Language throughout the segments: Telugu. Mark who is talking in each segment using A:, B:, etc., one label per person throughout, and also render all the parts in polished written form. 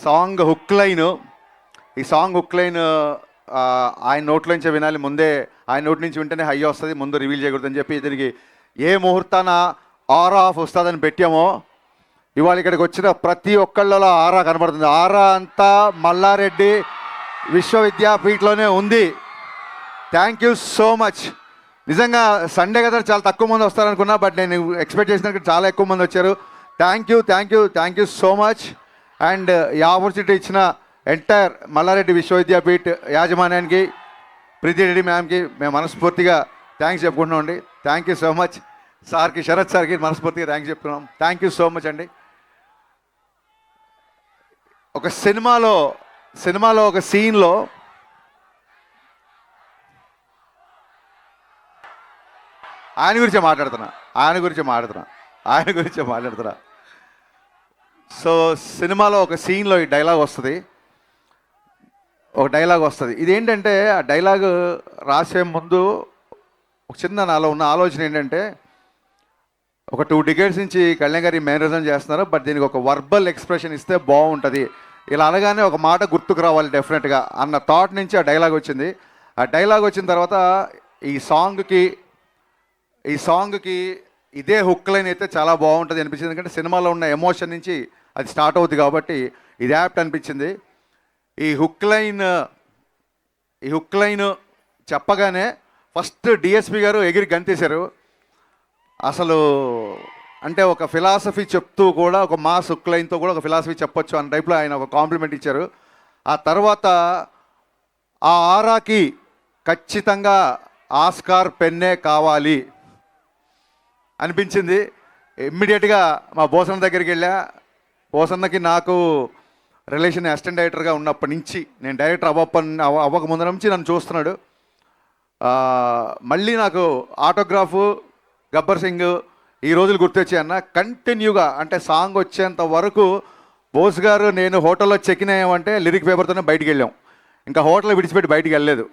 A: సాంగ్ హుక్ లైన్, ఈ సాంగ్ హుక్ లైన్ ఆయన నోట్లోంచి వినాలి, ముందే ఆయన నోటి నుంచి వింటేనే హై వస్తుంది, ముందు రివీల్ చేయకూడదని చెప్పి దీనికి ఏ ముహూర్తాన ఆరా ఆఫ్ వస్తుందని పెట్టామో ఇవాళ ఇక్కడికి వచ్చిన ప్రతి ఒక్కళ్ళలో ఆరా కనబడుతుంది. ఆరా అంతా మల్లారెడ్డి విశ్వవిద్యాపీఠలోనే ఉంది. Thank you so much. నిజంగా సండే కదా చాలా తక్కువ మంది వస్తారనుకున్నా, బట్ నేను ఎక్స్పెక్ట్ చేసినట్టు చాలా ఎక్కువ మంది వచ్చారు. Thank you so much. And ఈ ఆపర్చునిటీ ఇచ్చిన ఎంటైర్ మల్లారెడ్డి విశ్వవిద్యాపీఠ్ యాజమాన్యానికి, ప్రీతి రెడ్డి మ్యామ్కి మేము మనస్ఫూర్తిగా థ్యాంక్స్ చెప్పుకుంటున్నాం అండి. Thank you so much. సార్కి, శరత్ సార్కి మనస్ఫూర్తిగా థ్యాంక్స్ చెప్తున్నాం. థ్యాంక్ యూ సో మచ్ అండి. ఒక సినిమాలో ఒక సీన్లో ఆయన గురించే మాట్లాడుతున్నా. సో సినిమాలో ఒక సీన్లో ఈ డైలాగ్ వస్తుంది. ఇదేంటంటే ఆ డైలాగ్ రాసే ముందు ఒక చిన్న నాలో ఉన్న ఆలోచన ఏంటంటే, ఒక 2 decades నుంచి కళ్యాణ్ గారి మేనరిజం చేస్తున్నారు, బట్ దీనికి ఒక వర్బల్ ఎక్స్ప్రెషన్ ఇస్తే బాగుంటుంది, ఇలా అనగానే ఒక మాట గుర్తుకు రావాలి డెఫినెట్గా అన్న థాట్ నుంచి ఆ డైలాగ్ వచ్చింది. ఆ డైలాగ్ వచ్చిన తర్వాత ఈ సాంగ్కి ఇదే హుక్ లైన్ అయితే చాలా బాగుంటుంది అనిపించింది. ఎందుకంటే సినిమాలో ఉన్న ఎమోషన్ నుంచి అది స్టార్ట్ అవుతుంది కాబట్టి ఇది యాప్ట్ అనిపించింది. ఈ హుక్ లైన్ చెప్పగానే ఫస్ట్ డిఎస్పి గారు ఎగిరి గంతేశారు. అసలు అంటే ఒక ఫిలాసఫీ చెప్తూ కూడా, ఒక మాస్ హుక్ లైన్తో కూడా ఒక ఫిలాసఫీ చెప్పొచ్చు అన్న టైప్లో ఆయన ఒక కాంప్లిమెంట్ ఇచ్చారు. ఆ తర్వాత ఆ ఆరాకి ఖచ్చితంగా ఆస్కార్ పెన్నే కావాలి అనిపించింది. ఇమ్మీడియట్గా మా బోసన్న దగ్గరికి వెళ్ళా. బోసన్నకి నాకు రిలేషన్ అసిస్టెంట్ డైరెక్టర్గా ఉన్నప్పటి నుంచి, నేను డైరెక్టర్ అవ్వక ముందు నుంచి నన్ను చూస్తున్నాడు. మళ్ళీ నాకు ఆటోగ్రాఫు, గబ్బర్ సింగ్ ఈ రోజులు గుర్తొచ్చాయి అన్న. కంటిన్యూగా అంటే సాంగ్ వచ్చేంత వరకు బోస్ గారు నేను హోటల్లో చెక్కిన్ అయ్యామంటే లిరిక్ పేపర్తోనే బయటికి వెళ్ళాం. ఇంకా హోటల్ విడిచిపెట్టి బయటికి వెళ్ళలేదు.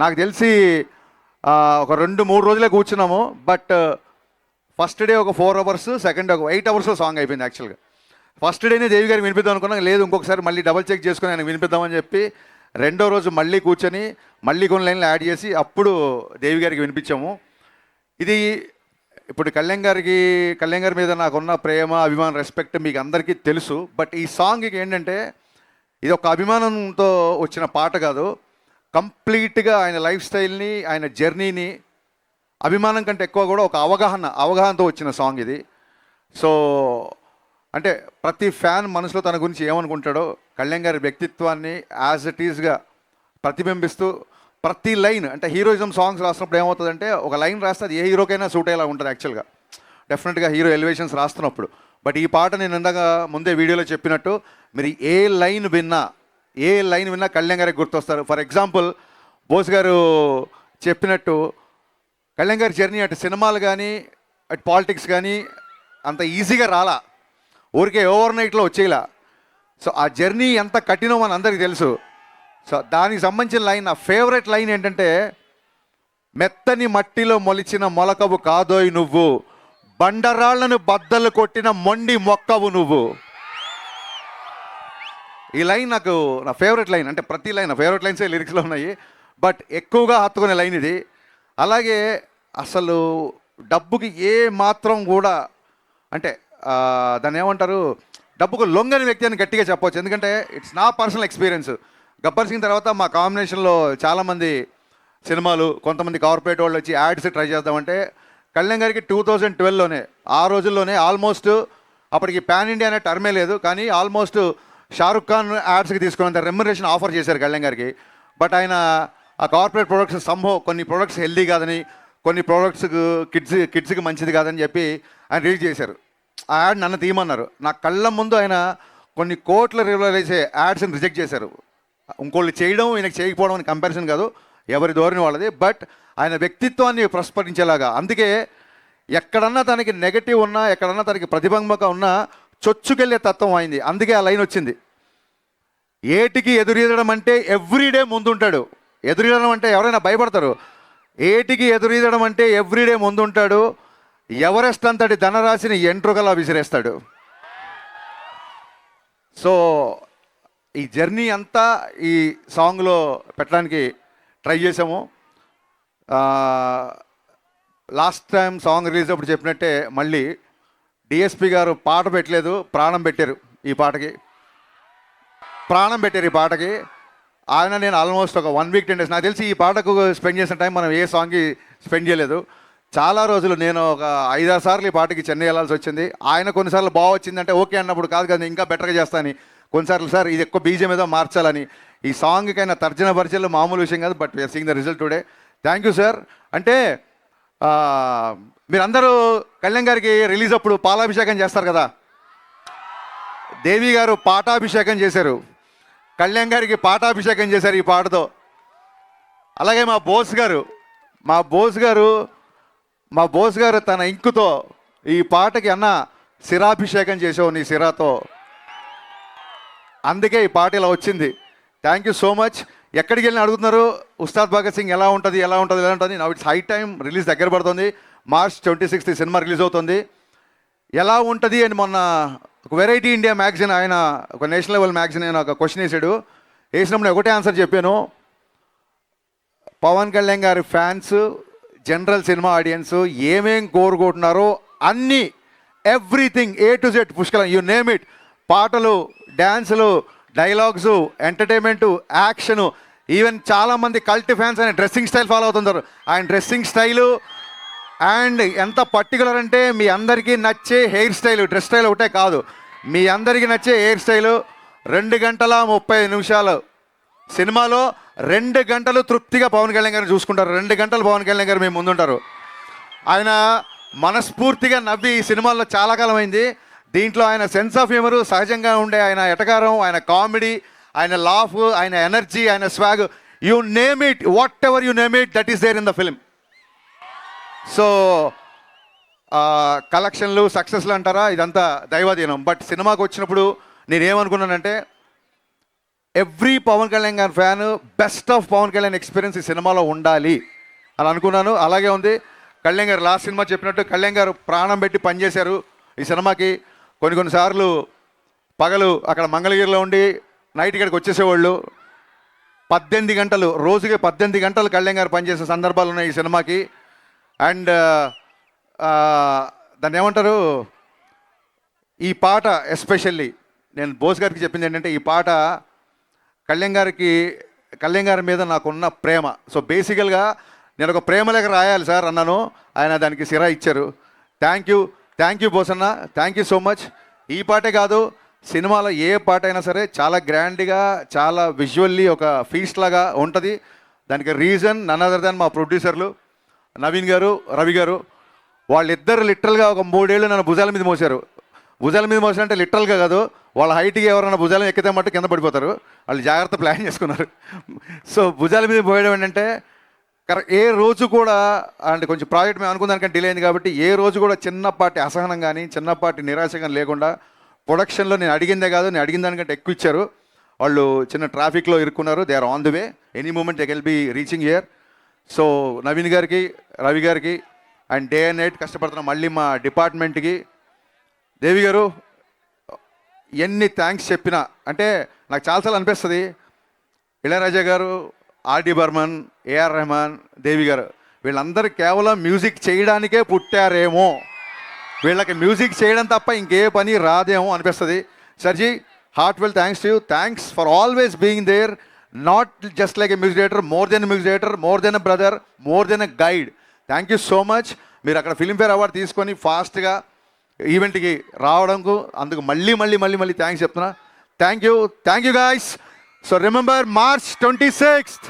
A: నాకు తెలిసి ఒక 2-3 రోజులే కూర్చున్నాము. బట్ ఫస్ట్ డే ఒక 4 hours, సెకండ్ డే ఒక 8 hours సాంగ్ అయిపోయింది. యాక్చువల్గా ఫస్ట్ డేనే దేవి గారికి వినిపిద్దాం అనుకున్నాం, లేదు ఇంకొకసారి మళ్ళీ డబల్ చెక్ చేసుకుని ఆయనకు వినిపిద్దామని చెప్పి రెండో రోజు మళ్ళీ కూర్చొని మళ్ళీ కొన్ని లైన్లు యాడ్ చేసి అప్పుడు దేవి గారికి వినిపించాము. ఇది ఇప్పుడు కళ్యాణ్ గారి మీద నాకున్న ప్రేమ, అభిమానం, రెస్పెక్ట్ మీకు అందరికీ తెలుసు. బట్ ఈ సాంగ్కి ఏంటంటే ఇది ఒక అభిమానంతో వచ్చిన పాట కాదు, కంప్లీట్గా ఆయన లైఫ్ స్టైల్ని, ఆయన జర్నీని, అభిమానం కంటే ఎక్కువ కూడా ఒక అవగాహనతో వచ్చిన సాంగ్ ఇది. సో అంటే ప్రతి ఫ్యాన్ మనసులో తన గురించి ఏమనుకుంటాడో కళ్యాణ్ గారి వ్యక్తిత్వాన్ని యాజ్ ఇట్ ఈస్గా ప్రతిబింబిస్తూ ప్రతి లైన్, అంటే హీరోయిజం సాంగ్స్ రాస్తున్నప్పుడు ఏమవుతుందంటే ఒక లైన్ రాస్తే అది ఏ హీరోకైనా సూట్ అయ్యేలా ఉంటుంది యాక్చువల్గా, డెఫినెట్గా హీరో ఎలివేషన్స్ రాస్తున్నప్పుడు. బట్ ఈ పాట నేను ఇందాక ముందే వీడియోలో చెప్పినట్టు మీరు ఏ లైన్ విన్నా కళ్యాణ్ గారికి గుర్తొస్తారు. ఫర్ ఎగ్జాంపుల్ బోస్ గారు చెప్పినట్టు కళ్యాణ్ గారి జర్నీ అటు సినిమాలు కానీ అటు పాలిటిక్స్ కానీ అంత ఈజీగా రాలా, ఊరికే ఓవర్ నైట్లో వచ్చేలా. సో ఆ జర్నీ ఎంత కఠినం అని అందరికీ తెలుసు. సో దానికి సంబంధించిన లైన్, నా ఫేవరెట్ లైన్ ఏంటంటే, మెత్తని మట్టిలో మొలిచిన మొలకవు కాదోయ్ నువ్వు, బండరాళ్లను బద్దలు కొట్టిన మొండి మొక్కవు నువ్వు. ఈ లైన్ నాకు నా ఫేవరెట్ లైన్. అంటే ప్రతి లైన్ నా ఫేవరెట్ లైన్సే లిరిక్స్లో ఉన్నాయి, బట్ ఎక్కువగా హత్తుకునే లైన్ ఇది. అలాగే అసలు డబ్బుకి ఏ మాత్రం కూడా, అంటే దాన్ని ఏమంటారు, డబ్బుకు లొంగని వ్యక్తి అని గట్టిగా చెప్పవచ్చు. ఎందుకంటే ఇట్స్ నా పర్సనల్ ఎక్స్పీరియన్స్. గబ్బర్ సింగ్ తర్వాత మా కాంబినేషన్లో చాలామంది సినిమాలు, కొంతమంది కార్పొరేట్ వాళ్ళు వచ్చి యాడ్స్ ట్రై చేద్దామంటే కళ్యాణ్ గారికి 2012లోనే, ఆ రోజుల్లోనే ఆల్మోస్ట్ అప్పటికి పాన్ ఇండియా అనే టర్మే లేదు, కానీ ఆల్మోస్ట్ షారుఖ్ ఖాన్ యాడ్స్కి తీసుకున్నంత రెమ్యునరేషన్ ఆఫర్ చేశారు కళ్యాణ్ గారికి. బట్ ఆయన ఆ కార్పొరేట్ ప్రొడక్ట్స్ కొన్ని ప్రొడక్ట్స్ హెల్దీ కాదని, కొన్ని ప్రొడక్ట్స్ కిడ్స్కి మంచిది కాదని చెప్పి ఆయన రిలీజ్ చేశారు. ఆ యాడ్ నన్ను తీయమన్నారు. నా కళ్ళ ముందు ఆయన కొన్ని కోట్ల రూపాయలు వేసే యాడ్స్ని రిజెక్ట్ చేశారు. ఇంకోళ్ళు చేయడం, ఈయనకి చేయకపోవడం అని కంపారిజన్ కాదు, ఎవరి ధోరణి వాళ్ళది. బట్ ఆయన వ్యక్తిత్వాన్ని ప్రస్ఫుటించేలాగా, అందుకే ఎక్కడన్నా తనకి నెగటివ్ ఉన్నా, ఎక్కడన్నా తనకి ప్రతిబంధక ఉన్నా చొచ్చుకెళ్ళే తత్వం అయింది. అందుకే ఆ లైన్ వచ్చింది, ఏటికి ఎదురీదడం అంటే ఎవ్రీడే ముందుంటాడు. ఎదురీదడం అంటే ఎవరైనా భయపడతారు, ఏటికి ఎదురీదడం అంటే ఎవ్రీడే ముందుంటాడు, ఎవరెస్ట్ అంతటి ధనరాశిని ఎంట్రుకలా విసిరేస్తాడు. సో ఈ జర్నీ అంతా ఈ సాంగ్లో పెట్టడానికి ట్రై చేసాము. లాస్ట్ టైం సాంగ్ రిలీజ్ అప్పుడు చెప్పినట్టే మళ్ళీ డిఎస్పి గారు పాట పెట్టలేదు, ప్రాణం పెట్టారు ఈ పాటకి. ఆయన నేను ఆల్మోస్ట్ ఒక 1 వీక్ 10 days, నాకు తెలిసి ఈ పాటకు స్పెండ్ చేసిన టైం మనం ఏ సాంగ్కి స్పెండ్ చేయలేదు. చాలా రోజులు నేను ఒక 5-6 సార్లు ఈ పాటకి చెన్నై వెళ్ళాల్సి వచ్చింది. ఆయన కొన్నిసార్లు బాగా వచ్చిందంటే ఓకే అన్నప్పుడు కాదు కదా ఇంకా బెటర్గా చేస్తాను, కొన్నిసార్లు సార్ ఇది ఎక్కువ బీజం ఏదో మార్చాలని. ఈ సాంగ్కైనా తర్జన భర్జనలు మామూలు విషయం కాదు, but we're seeing the result today. Thank you sir. అంటే మీరందరూ కళ్యాణ్ గారికి రిలీజ్ అప్పుడు పాలాభిషేకం చేస్తారు కదా, దేవి గారు పాటాభిషేకం చేశారు, కళ్యాణ్ గారికి పాటాభిషేకం చేశారు ఈ పాటతో. అలాగే మా బోస్ గారు తన ఇంకుతో ఈ పాటకి అన్న శిరాభిషేకం చేసావు నీ శిరాతో, అందుకే ఈ పాట ఇలా వచ్చింది. Thank you so much. ఎక్కడికి వెళ్ళిన అడుగుతున్నారు ఉస్తాద్ భగత్ సింగ్ ఎలా ఉంటుంది. Now it's high time, release దగ్గర పడుతుంది. March 26 సినిమా రిలీజ్ అవుతుంది. ఎలా ఉంటుంది అని మొన్న ఒక వెరైటీ ఇండియా మ్యాగజైన్, ఆయన ఒక నేషనల్ లెవెల్ మ్యాగజైన్ ఆయన ఒక క్వశ్చన్ వేసినప్పుడు ఒకటే ఆన్సర్ చెప్పాను. పవన్ కళ్యాణ్ గారి ఫ్యాన్స్, జనరల్ సినిమా ఆడియన్స్ ఏమేం కోరుకుంటున్నారో అన్నీ, ఎవ్రీథింగ్ A to Z పుష్కలం, యూ నేమ్ ఇట్. పాటలు, డ్యాన్సులు, డైలాగ్స్, ఎంటర్టైన్మెంటు, యాక్షను, ఈవెన్ చాలామంది కల్ట్ ఫ్యాన్స్ ఆయన డ్రెస్సింగ్ స్టైల్ ఫాలో అవుతుంటారు. ఆయన డ్రెస్సింగ్ స్టైలు అండ్ ఎంత పర్టికులర్ అంటే మీ అందరికీ నచ్చే హెయిర్ స్టైలు, డ్రెస్ స్టైల్ ఒకటే కాదు, మీ అందరికీ నచ్చే హెయిర్ స్టైలు. 2 గంటల 30 నిమిషాలు సినిమాలో 2 గంటలు తృప్తిగా పవన్ కళ్యాణ్ గారిని చూసుకుంటారు. 2 గంటలు పవన్ కళ్యాణ్ గారు మేము ముందుంటారు. ఆయన మనస్ఫూర్తిగా నవ్వి ఈ సినిమాల్లో చాలా కాలం అయింది. దీంట్లో ఆయన సెన్స్ ఆఫ్ హ్యూమరు, సహజంగా ఉండే ఆయన ఎటకారం, ఆయన కామెడీ, ఆయన లాఫ్, ఆయన ఎనర్జీ, ఆయన swag, you name it, whatever you name it, that is there in the film. So కలెక్షన్లు, సక్సెస్లు అంటారా, ఇదంతా దైవాధీనం. బట్ సినిమాకి వచ్చినప్పుడు నేనేమనుకున్నానంటే ఎవ్రీ పవన్ కళ్యాణ్ గారి fan best of Pavan Kalyan experience ఈ సినిమాలో ఉండాలి అని అనుకున్నాను. అలాగే ఉంది. కళ్యాణ్ గారు లాస్ట్ సినిమా చెప్పినట్టు కళ్యాణ్ గారు ప్రాణం పెట్టి పనిచేశారు ఈ సినిమాకి. కొన్నిసార్లు పగలు అక్కడ మంగళగిరిలో ఉండి నైట్ ఇక్కడికి వచ్చేసేవాళ్ళు. 18 గంటలు, రోజుకి 18 గంటలు కళ్యాణ్ గారు పనిచేసే సందర్భాలు ఉన్నాయి ఈ సినిమాకి. అండ్ దాన్ని ఏమంటారు, ఈ పాట ఎస్పెషల్లీ నేను బోస్ గారికి చెప్పింది ఏంటంటే, ఈ పాట కళ్యాణ్ గారి మీద నాకున్న ప్రేమ. సో బేసికల్గా నేను ఒక ప్రేమ లేఖ రాయాలి సార్ అన్నాను, ఆయన దానికి సిరా ఇచ్చారు. థ్యాంక్ యూ బోస్ అన్న, థ్యాంక్ యూ సో మచ్. ఈ పాటే కాదు, సినిమాలో ఏ పాట అయినా సరే చాలా గ్రాండ్గా, చాలా విజువల్లీ ఒక ఫీస్ట్ లాగా ఉంటుంది. దానికి రీజన్ నన్ అదర్ దాన్ మా ప్రొడ్యూసర్లు నవీన్ గారు, రవి గారు. వాళ్ళిద్దరు లిటరల్గా ఒక 3 ఏళ్ళు నన్ను భుజాల మీద మోసారు. అంటే లిటరల్గా కాదు, వాళ్ళ హైట్కి ఎవరైనా భుజాలు ఎక్కితే మట్టు కింద పడిపోతారు. వాళ్ళు జాగ్రత్త ప్లాన్ చేసుకున్నారు. సో భుజాల మీద పోయడం ఏంటంటే ఏ రోజు కూడా, అంటే కొంచెం ప్రాజెక్ట్ మేము అనుకున్న దానికంటే డిలే అయింది కాబట్టి ఏ రోజు కూడా చిన్నపాటి అసహనం కానీ, చిన్నపాటి నిరాశ కానీ లేకుండా ప్రొడక్షన్లో నేను అడిగిందే కాదు, నేను అడిగిన దానికంటే ఎక్కువ ఇచ్చారు. వాళ్ళు చిన్న ట్రాఫిక్లో ఇరుక్కున్నారు. They are on the way, any moment they will be reaching here. So Naveen గారికి, రవి గారికి అండ్ డే అండ్ నైట్ కష్టపడుతున్న మళ్ళీ మా డిపార్ట్మెంట్కి, దేవి గారు ఎన్ని థ్యాంక్స్ చెప్పినా, అంటే నాకు చాలాసార్లు అనిపిస్తుంది ఇళయరాజా గారు, ఆర్డి బర్మన్, ఏఆర్ రెహమాన్, దేవి గారు వీళ్ళందరూ కేవలం మ్యూజిక్ చేయడానికే పుట్టారేమో, వీళ్ళకి మ్యూజిక్ చేయడం తప్ప ఇంకే పని రాదేమో అనిపిస్తుంది. సర్జీ, heartfelt thanks to you. Thanks for always being there, not just like a music director, more than a music director, more than a brother, more than a guide. Thank you so much. మీరు అక్కడ ఫిల్మ్ఫేర్ అవార్డు తీసుకొని ఫాస్ట్గా ఈవెంట్కి రావడంకు అందుకు మళ్ళీ థ్యాంక్స్ చెప్తున్నా. Thank you guys. So remember March 26th.